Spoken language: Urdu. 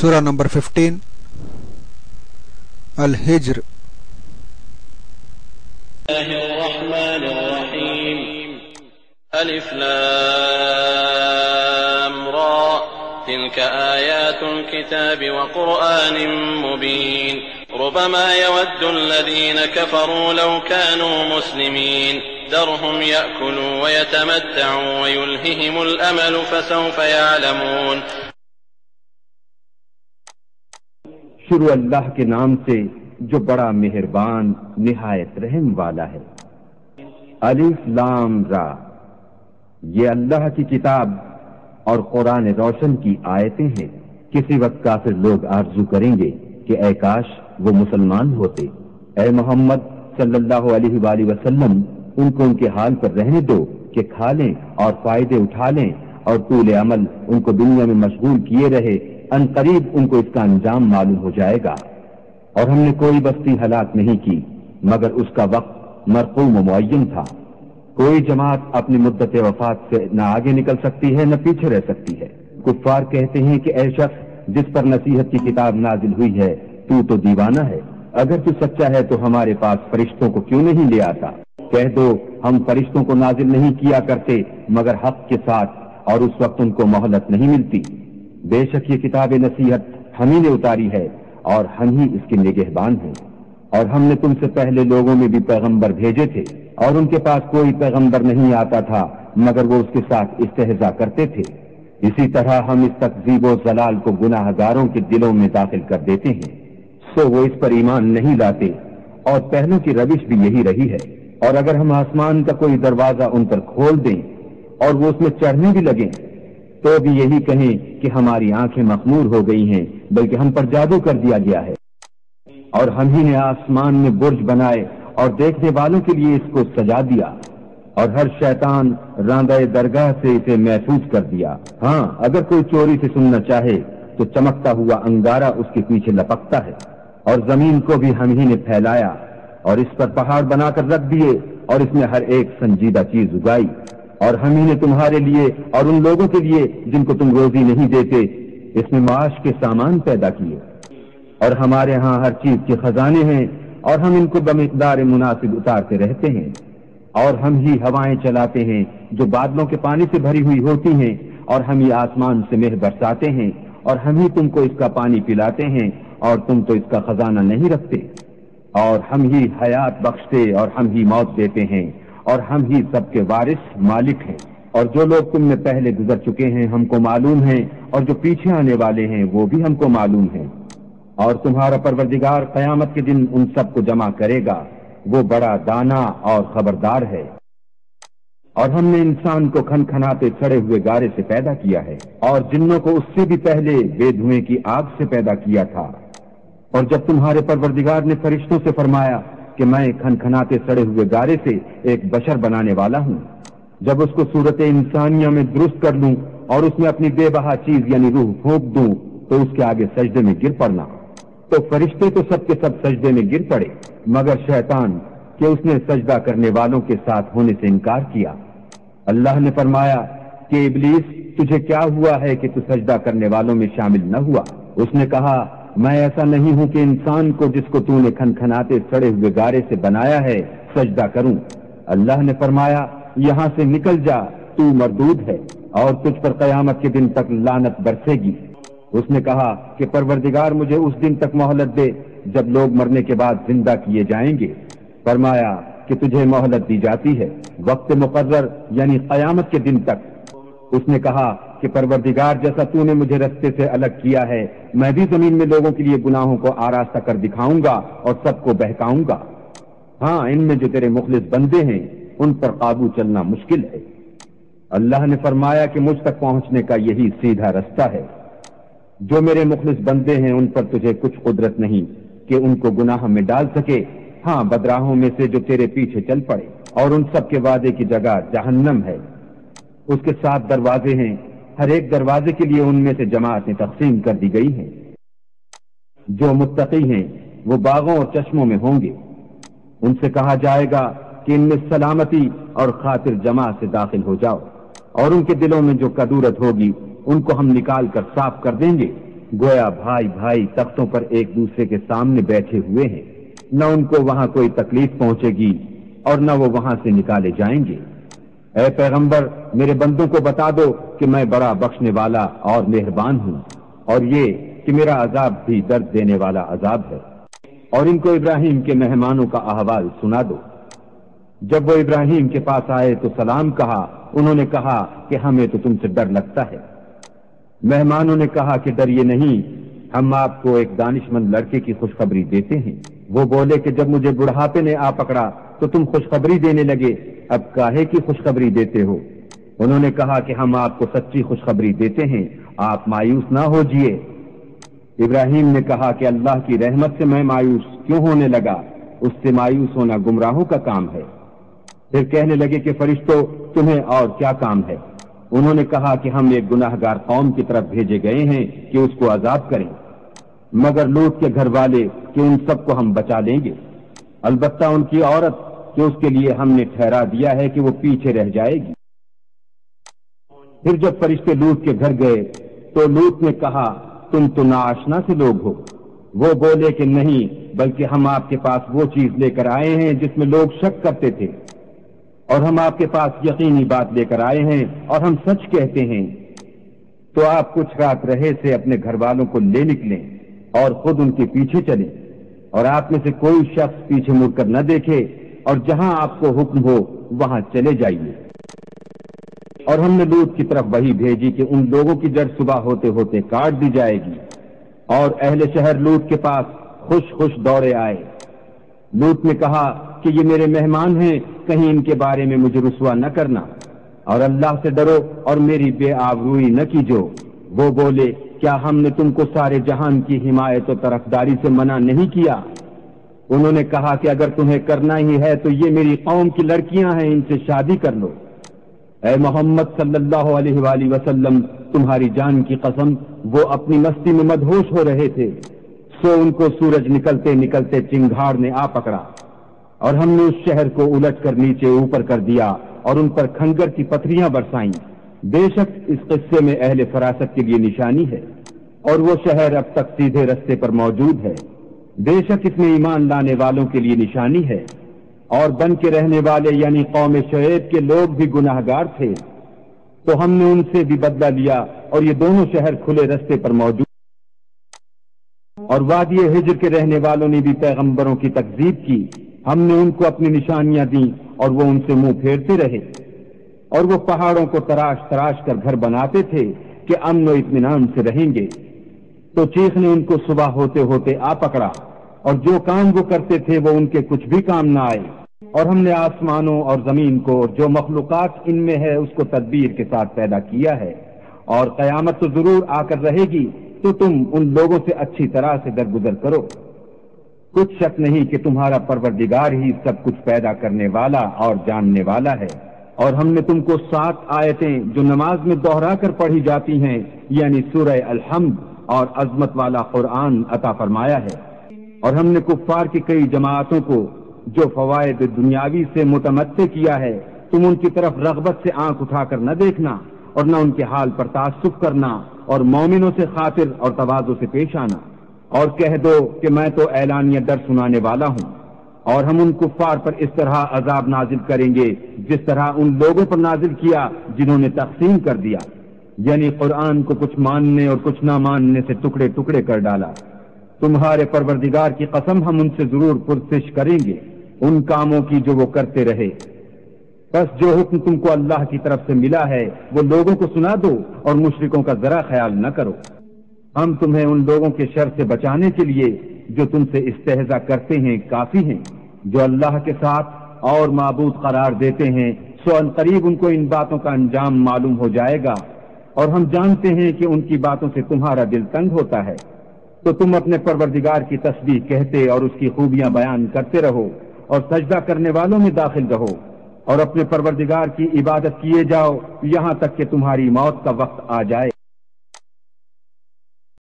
سورہ نمبر 15 الحجر۔ اللہ الرحمن الرحیم الف لام را تلك آیات الكتاب وقرآن مبین ربما يود الذين كفروا لو كانوا مسلمين ذرهم يأكلوا ويتمتعوا ويلههم الأمل فسوف يعلمون۔ شروع اللہ کے نام سے جو بڑا مہربان نہایت رحم والا ہے۔ الف لام را، یہ اللہ کی کتاب اور قرآن روشن کی آیتیں ہیں۔ کسی وقت کافر لوگ آرزو کریں گے کہ اے کاش وہ مسلمان ہوتے۔ اے محمد صلی اللہ علیہ وآلہ وسلم ان کو ان کے حال پر رہنے دو کہ کھا لیں اور فائدے اٹھا لیں اور طول عمل ان کو دنیا میں مشغول کیے رہے، ان قریب ان کو اس کا انجام معلوم ہو جائے گا۔ اور ہم نے کوئی بستی ہلاک نہیں کی مگر اس کا وقت مرقوم و معین تھا۔ کوئی جماعت اپنی مدت وفات سے نہ آگے نکل سکتی ہے نہ پیچھے رہ سکتی ہے۔ کفار کہتے ہیں کہ اے شخص جس پر نصیحت کی کتاب نازل ہوئی ہے تو دیوانہ ہے، اگر تو سچا ہے تو ہمارے پاس فرشتوں کو کیوں نہیں لے آتا؟ کہہ دو ہم فرشتوں کو نازل نہیں کیا کرتے مگر حق کے ساتھ، اور اس وقت ان کو مہلت نہیں ملتی۔ بے شک یہ کتاب نصیحت ہم ہی نے اتاری ہے اور ہم ہی اس کے نگہبان ہیں۔ اور ہم نے تم سے پہلے لوگوں میں بھی پیغمبر بھیجے تھے اور ان کے پاس کوئی پیغمبر نہیں آتا تھا مگر وہ اس کے ساتھ استہزاء کرتے تھے۔ اسی طرح ہم اس تکذیب و ضلال کو گناہ گاروں کے دلوں میں داخل کر دیتے ہیں، سو وہ اس پر ایمان نہیں لاتے، اور پہلوں کی روش بھی یہی رہی ہے۔ اور اگر ہم آسمان کا کوئی دروازہ ان پر کھول دیں اور وہ اس میں چڑھنے بھی لگیں تو بھی یہی کہیں کہ ہماری آنکھیں مخمور ہو گئی ہیں، بلکہ ہم پر جادو کر دیا گیا ہے۔ اور ہم ہی نے آسمان میں برج بنائے اور دیکھنے والوں کے لیے اس کو سجا دیا، اور ہر شیطان راندہ درگاہ سے اسے محفوظ کر دیا۔ ہاں اگر کوئی چوری سے سننا چاہے تو چمکتا ہوا انگارہ اس کے پیچھے لپکتا ہے۔ اور زمین کو بھی ہم ہی نے پھیلایا اور اس پر پہاڑ بنا کر رکھ دیے اور اس میں ہر ایک سنجیدہ چیز اگائی۔ اور ہم ہی نے تمہارے لیے اور ان لوگوں کے لیے جن کو تم روزی نہیں دیتے اس میں معاش کے سامان پیدا کیے۔ اور ہمارے ہاں ہر چیز کے خزانے ہیں اور ہم ان کو بمقدار مناسب اتارتے رہتے ہیں۔ اور ہم ہی ہوائیں چلاتے ہیں جو بادلوں کے پانی سے بھری ہوئی ہوتی ہیں، اور ہم ہی آسمان سے مہ برساتے ہیں، اور ہم ہی تم کو اس کا پانی پلاتے ہیں اور تم تو اس کا خزانہ نہیں رکھتے۔ اور ہم ہی حیات بخشتے اور ہم ہی موت دیتے ہیں، اور ہم ہی سب کے وارث مالک ہیں۔ اور جو لوگ تم میں پہلے گزر چکے ہیں ہم کو معلوم ہیں، اور جو پیچھے آنے والے ہیں وہ بھی ہم کو معلوم ہیں۔ اور تمہارا پروردگار قیامت کے دن ان سب کو جمع کرے گا، وہ بڑا دانا اور خبردار ہے۔ اور ہم نے انسان کو کھنکھناتے سڑے ہوئے گارے سے پیدا کیا ہے، اور جنوں کو اس سے بھی پہلے بے دھوئیں کی آگ سے پیدا کیا تھا۔ اور جب تمہارے پروردگار نے فرشتوں سے فرمایا کہ میں کھنکھناتے سڑے ہوئے گارے سے ایک بشر بنانے والا ہوں، جب اس کو صورت انسانیہ میں درست کر لوں اور اس میں اپنی بے بہا چیز یعنی روح پھونک دوں تو اس کے آگے سجدے میں گر پڑنا۔ تو فرشتے تو سب کے سب سجدے میں گر پڑے مگر شیطان کہ اس نے سجدہ کرنے والوں کے ساتھ ہونے سے انکار کیا۔ اللہ نے فرمایا کہ ابلیس تجھے کیا ہوا ہے کہ تو سجدہ کرنے والوں میں شامل نہ ہوا؟ اس نے کہا میں ایسا نہیں ہوں کہ انسان کو جس کو تو نے کھنکھناتے سڑے ہوئے گارے سے بنایا ہے سجدہ کروں۔ اللہ نے فرمایا یہاں سے نکل جا، تو مردود ہے اور تجھ پر قیامت کے دن تک لعنت برسے گی۔ اس نے کہا کہ پروردگار مجھے اس دن تک مہلت دے جب لوگ مرنے کے بعد زندہ کیے جائیں گے۔ فرمایا کہ تجھے مہلت دی جاتی ہے وقت مقرر یعنی قیامت کے دن تک۔ اس نے کہا کہ پروردگار جیسا تو نے مجھے رستے سے الگ کیا ہے میں بھی زمین میں لوگوں کے لیے گناہوں کو آراستہ کر دکھاؤں گا اور سب کو بہکاؤں گا۔ ہاں ان میں جو تیرے مخلص بندے ہیں ان پر قابو چلنا مشکل ہے۔ اللہ نے فرمایا کہ مجھ تک پہنچنے کا یہی سیدھا رستہ ہے۔ جو میرے مخلص بندے ہیں ان پر تجھے کچھ قدرت نہیں کہ ان کو گناہ میں ڈال سکے، ہاں بدراہوں میں سے جو تیرے پیچھے چل پڑے، اور ان سب کے وعدے کی جگہ جہنم ہے۔ اس کے 7 دروازے ہیں، ہر ایک دروازے کے لیے ان میں سے جماعتیں تقسیم کر دی گئی ہیں۔ جو متقی ہیں وہ باغوں اور چشموں میں ہوں گے، ان سے کہا جائے گا کہ ان میں سلامتی اور خاطر جمع سے داخل ہو جاؤ، اور ان کے دلوں میں جو کدورت ہوگی ان کو ہم نکال کر صاف کر دیں گے، گویا بھائی بھائی تختوں پر ایک دوسرے کے سامنے بیٹھے ہوئے ہیں، نہ ان کو وہاں کوئی تکلیف پہنچے گی اور نہ وہ وہاں سے نکالے جائیں گے۔ اے پیغمبر، میرے بندوں کو بتا دو کہ میں بڑا بخشنے والا اور مہربان ہوں، اور یہ کہ میرا عذاب بھی درد دینے والا عذاب ہے۔ اور ان کو ابراہیم کے مہمانوں کا احوال سنا دو۔ جب وہ ابراہیم کے پاس آئے تو سلام کہا، انہوں نے کہا کہ ہمیں تو تم سے ڈر لگتا ہے۔ مہمانوں نے کہا کہ ڈریے نہیں، ہم آپ کو ایک دانش مند لڑکے کی خوشخبری دیتے ہیں۔ وہ بولے کہ جب مجھے بڑھاپے نے آ پکڑا تو تم خوشخبری دینے لگے، اب کاہے کی خوشخبری دیتے ہو؟ انہوں نے کہا کہ ہم آپ کو سچی خوشخبری دیتے ہیں، آپ مایوس نہ ہوجیے۔ ابراہیم نے کہا کہ اللہ کی رحمت سے میں مایوس کیوں ہونے لگا؟ اس سے مایوس ہونا گمراہوں کا کام ہے۔ پھر کہنے لگے کہ فرشتوں، تمہیں اور کیا کام ہے؟ انہوں نے کہا کہ ہم ایک گناہ گار قوم کی طرف بھیجے گئے ہیں کہ اس کو عذاب کریں، مگر لوط کے گھر والے کہ ان سب کو ہم بچا لیں گے، البتہ ان کی عورت کہ اس کے لیے ہم نے ٹھہرا دیا ہے کہ وہ پیچھے رہ جائے گی۔ پھر جب فرشتے لوط کے گھر گئے تو لوط نے کہا، تم تو ناآشنا سے لوگ ہو۔ وہ بولے کہ نہیں، بلکہ ہم آپ کے پاس وہ چیز لے کر آئے ہیں جس میں لوگ شک کرتے تھے، اور ہم آپ کے پاس یقینی بات لے کر آئے ہیں اور ہم سچ کہتے ہیں۔ تو آپ کچھ رات رہے سے اپنے گھر والوں کو لے نکلیں اور خود ان کے پیچھے چلیں، اور آپ میں سے کوئی شخص پیچھے مڑ کر نہ دیکھے، اور جہاں آپ کو حکم ہو وہاں چلے جائیے۔ اور ہم نے لوط کی طرف وحی بھیجی کہ ان لوگوں کی جڑ صبح ہوتے ہوتے کاٹ دی جائے گی، اور اہل شہر لوط کے پاس خوش خوش دوڑے آئے۔ لوط نے کہا کہ یہ میرے مہمان ہیں، کہیں ان کے بارے میں مجھے رسوا نہ کرنا، اور اللہ سے ڈرو اور میری بے آبروئی نہ کیجو۔ وہ بولے، کیا ہم نے تم کو سارے جہان کی حمایت و طرفداری سے منع نہیں کیا؟ انہوں نے کہا کہ اگر تمہیں کرنا ہی ہے تو یہ میری قوم کی لڑکیاں ہیں، ان سے شادی کر لو۔ اے محمد صلی اللہ علیہ وآلہ وسلم، تمہاری جان کی قسم، وہ اپنی مستی میں مدہوش ہو رہے تھے، سو ان کو سورج نکلتے نکلتے چنگھاڑ نے آ پکڑا، اور ہم نے اس شہر کو الٹ کر نیچے اوپر کر دیا اور ان پر کھنگر کی پتھریاں برسائیں۔ بے شک اس قصے میں اہل فراست کے لیے نشانی ہے، اور وہ شہر اب تک سیدھے رستے پر موجود ہے۔ بے شک اس میں ایمان لانے والوں کے لیے نشانی ہے، اور بن کے رہنے والے یعنی قوم شعیب کے لوگ بھی گناہ گار تھے، تو ہم نے ان سے بھی بدلہ لیا، اور یہ دونوں شہر کھلے رستے پر موجود۔ اور وادی ہجر کے رہنے والوں نے بھی پیغمبروں کی تکذیب کی، ہم نے ان کو اپنی نشانیاں دیں اور وہ ان سے منہ پھیرتے رہے، اور وہ پہاڑوں کو تراش تراش کر گھر بناتے تھے کہ امن و اطمینان سے رہیں گے، تو چیخ نے ان کو صبح ہوتے ہوتے آ پکڑا، اور جو کام وہ کرتے تھے وہ ان کے کچھ بھی کام نہ آئے۔ اور ہم نے آسمانوں اور زمین کو جو مخلوقات ان میں ہے اس کو تدبیر کے ساتھ پیدا کیا ہے، اور قیامت تو ضرور آ کر رہے گی، تو تم ان لوگوں سے اچھی طرح سے درگزر کرو۔ کچھ شک نہیں کہ تمہارا پروردگار ہی سب کچھ پیدا کرنے والا اور جاننے والا ہے۔ اور ہم نے تم کو 7 آیتیں جو نماز میں دوہرا کر پڑھی جاتی ہیں، یعنی سورہ الحمد اور عظمت والا قرآن عطا فرمایا ہے۔ اور ہم نے کفار کی کئی جماعتوں کو جو فوائد دنیاوی سے متمتع کیا ہے، تم ان کی طرف رغبت سے آنکھ اٹھا کر نہ دیکھنا، اور نہ ان کے حال پر تعصب کرنا، اور مومنوں سے خاطر اور تواضع سے پیش آنا، اور کہہ دو کہ میں تو اعلانیہ در سنانے والا ہوں۔ اور ہم ان کفار پر اس طرح عذاب نازل کریں گے جس طرح ان لوگوں پر نازل کیا جنہوں نے تقسیم کر دیا، یعنی قرآن کو کچھ ماننے اور کچھ نہ ماننے سے ٹکڑے ٹکڑے کر ڈالا۔ تمہارے پروردگار کی قسم، ہم ان سے ضرور پرسش کریں گے ان کاموں کی جو وہ کرتے رہے۔ بس جو حکم تم کو اللہ کی طرف سے ملا ہے وہ لوگوں کو سنا دو، اور مشرکوں کا ذرا خیال نہ کرو۔ ہم تمہیں ان لوگوں کے شر سے بچانے کے لیے جو تم سے استہزاء کرتے ہیں کافی ہیں، جو اللہ کے ساتھ اور معبود قرار دیتے ہیں، سو ان قریب ان کو ان باتوں کا انجام معلوم ہو جائے گا، اور ہم جانتے ہیں کہ ان کی باتوں سے تمہارا دل تنگ ہوتا ہے، تو تم اپنے پروردگار کی تسبیح کہتے اور اس کی خوبیاں بیان کرتے رہو، اور سجدہ کرنے والوں میں داخل رہو، اور اپنے پروردگار کی عبادت کیے جاؤ یہاں تک کہ تمہاری موت کا وقت آ جائے۔